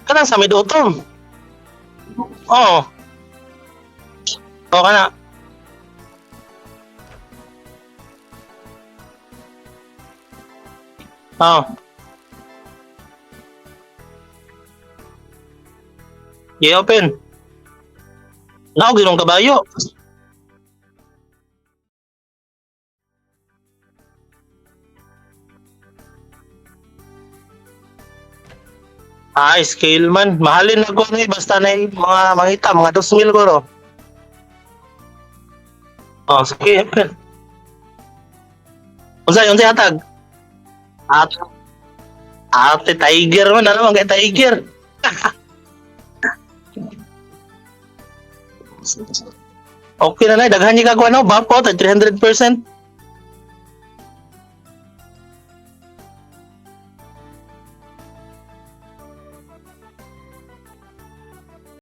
Kanang sa midutom. Oo. O kana. Oo. I-open. Nao ginong kabayo. Scale man. Mahalin na ko ni basta na mga mangita, mga 2,000 ko ro. Oh, sige. Unsay hatag? At ate Tiger man, ano man kay Tiger. Okay na na, daghan niya kagwa no, bapot, 300%.